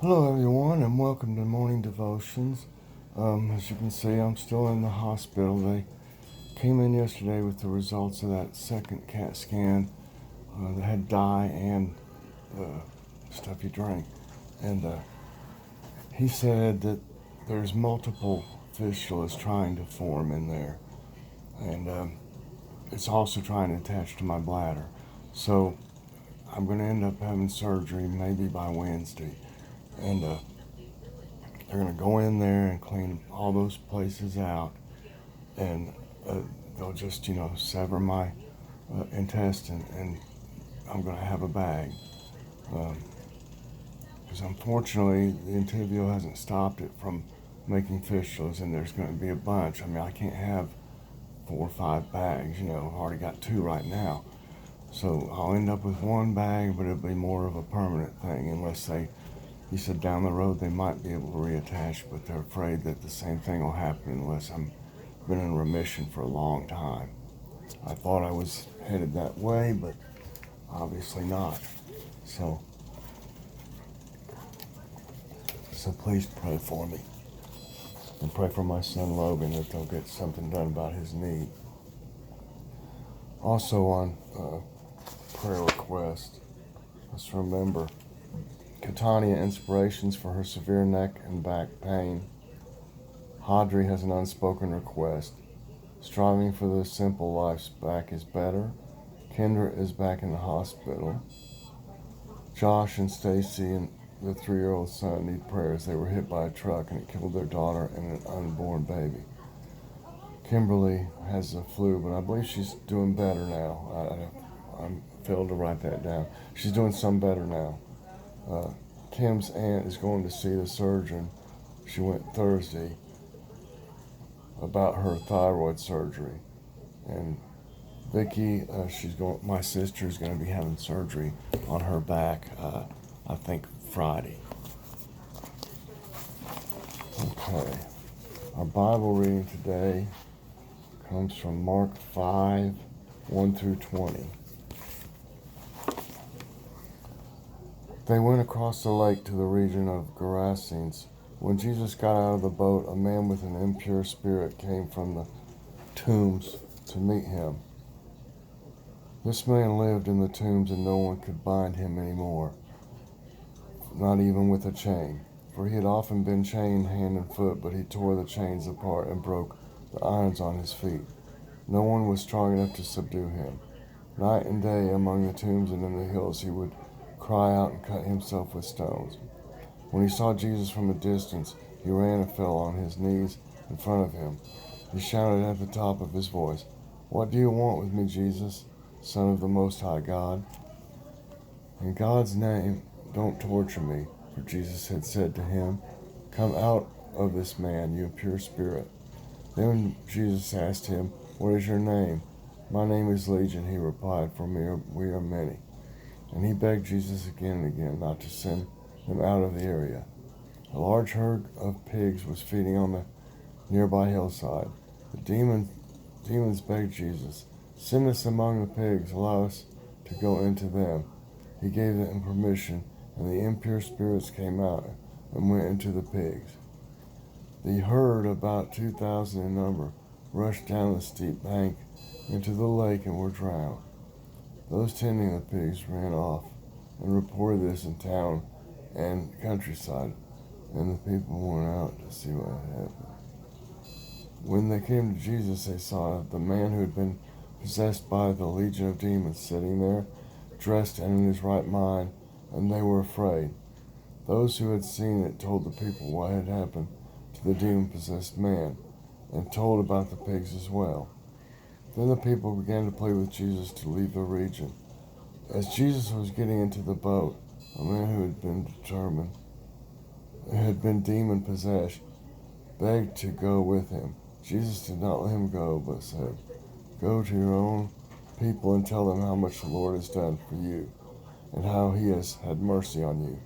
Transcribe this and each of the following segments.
Hello, everyone, and welcome to Morning Devotions. As you can see, I'm still in the hospital. They came in yesterday with the results of that second CAT scan that had dye and stuff you drank. And he said that there's multiple fistulas trying to form in there. And it's also trying to attach to my bladder. So I'm going to end up having surgery maybe by Wednesday. And they're going to go in there and clean all those places out, and they'll just, sever my intestine, and I'm going to have a bag. Because unfortunately, the Entivio hasn't stopped it from making fistulas, and there's going to be a bunch. I mean, I can't have 4 or 5 bags. I've already got 2 right now. So I'll end up with 1 bag, but it'll be more of a permanent thing unless he said down the road they might be able to reattach, but they're afraid that the same thing will happen unless I'm been in remission for a long time. I thought I was headed that way, but obviously not. So please pray for me. And pray for my son Logan that they'll get something done about his knee. Also on prayer request, let's remember Catania inspirations for her severe neck and back pain. Hadri has an unspoken request. Striving for the simple life's back is better. Kendra is back in the hospital. Josh and Stacy and the 3-year-old son need prayers. They were hit by a truck and it killed their daughter and an unborn baby. Kimberly has the flu, but I believe she's doing better now. I failed to write that down. She's doing some better now. Kim's aunt is going to see the surgeon. She went Thursday about her thyroid surgery. And Vicky, my sister's going to be having surgery on her back, I think Friday. Okay. Our Bible reading today comes from Mark 5, 1 through 20. They went across the lake to the region of Gerasenes. When Jesus got out of the boat, a man with an impure spirit came from the tombs to meet him. This man lived in the tombs, and no one could bind him anymore, not even with a chain. For he had often been chained hand and foot, but he tore the chains apart and broke the irons on his feet. No one was strong enough to subdue him. Night and day among the tombs and in the hills he would cry out and cut himself with stones. When he saw Jesus from a distance, he ran and fell on his knees in front of him. He shouted at the top of his voice, "What do you want with me, Jesus, Son of the Most High God? In God's name, don't torture me." For Jesus had said to him, "Come out of this man, you impure spirit." Then Jesus asked him, "What is your name?" "My name is Legion," he replied, "for we are many." And he begged Jesus again and again not to send them out of the area. A large herd of pigs was feeding on the nearby hillside. The demons begged Jesus, "Send us among the pigs, allow us to go into them." He gave them permission, and the impure spirits came out and went into the pigs. The herd, about 2,000 in number, rushed down the steep bank into the lake and were drowned. Those tending the pigs ran off and reported this in town and countryside, and the people went out to see what had happened. When they came to Jesus, they saw the man who had been possessed by the legion of demons sitting there, dressed and in his right mind, and they were afraid. Those who had seen it told the people what had happened to the demon-possessed man, and told about the pigs as well. Then the people began to plead with Jesus to leave the region. As Jesus was getting into the boat, a man who had been demon-possessed, begged to go with him. Jesus did not let him go, but said, "Go to your own people and tell them how much the Lord has done for you, and how he has had mercy on you."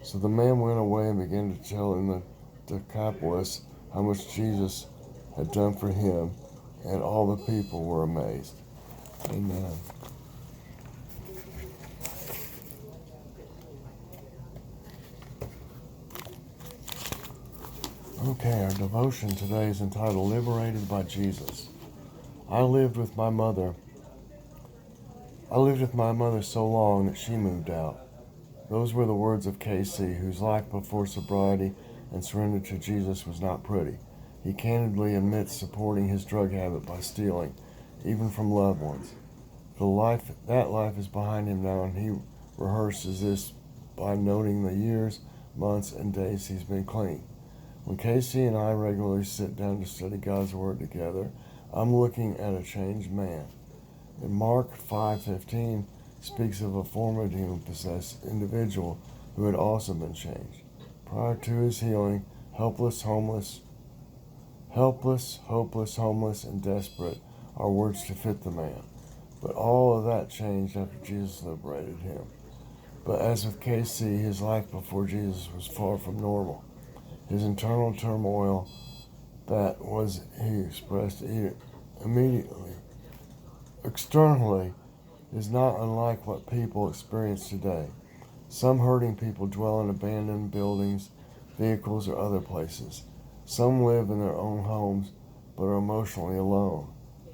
So the man went away and began to tell in the Decapolis how much Jesus had done for him, and all the people were amazed. Amen. Okay, our devotion today is entitled Liberated by Jesus. I lived with my mother so long that she moved out. Those were the words of Casey, whose life before sobriety and surrender to Jesus was not pretty. He candidly admits supporting his drug habit by stealing, even from loved ones. That life is behind him now, and he rehearses this by noting the years, months, and days he's been clean. When Casey and I regularly sit down to study God's Word together, I'm looking at a changed man. In Mark 5:15 speaks of a former demon-possessed individual who had also been changed. Prior to his healing, hopeless, hopeless, homeless, and desperate are words to fit the man. But all of that changed after Jesus liberated him. But as with Casey, his life before Jesus was far from normal. His internal turmoil that was he expressed immediately externally is not unlike what people experience today. Some hurting people dwell in abandoned buildings, vehicles, or other places. Some live in their own homes but are emotionally alone.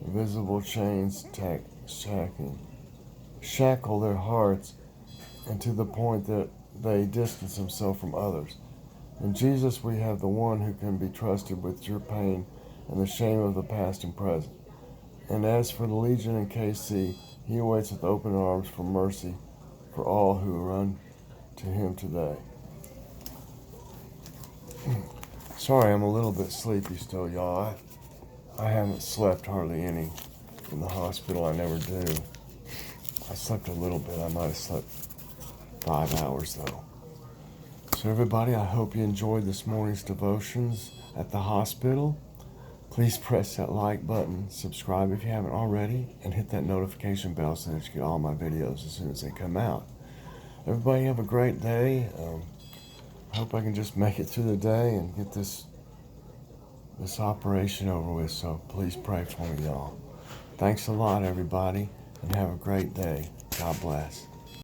Invisible chains shackle their hearts, and to the point that they distance themselves from others. In Jesus, we have the one who can be trusted with your pain and the shame of the past and present. And as for the Legion in KC, he awaits with open arms for mercy for all who run to him today. Sorry, I'm a little bit sleepy still, y'all. I haven't slept hardly any in the hospital. I never do. I slept a little bit. I might have slept 5 hours, though. So everybody, I hope you enjoyed this morning's devotions at the hospital. Please press that like button, subscribe if you haven't already, and hit that notification bell so that you get all my videos as soon as they come out. Everybody have a great day. I hope I can just make it through the day and get this operation over with, so please pray for me, y'all. Thanks a lot, everybody, and have a great day. God bless.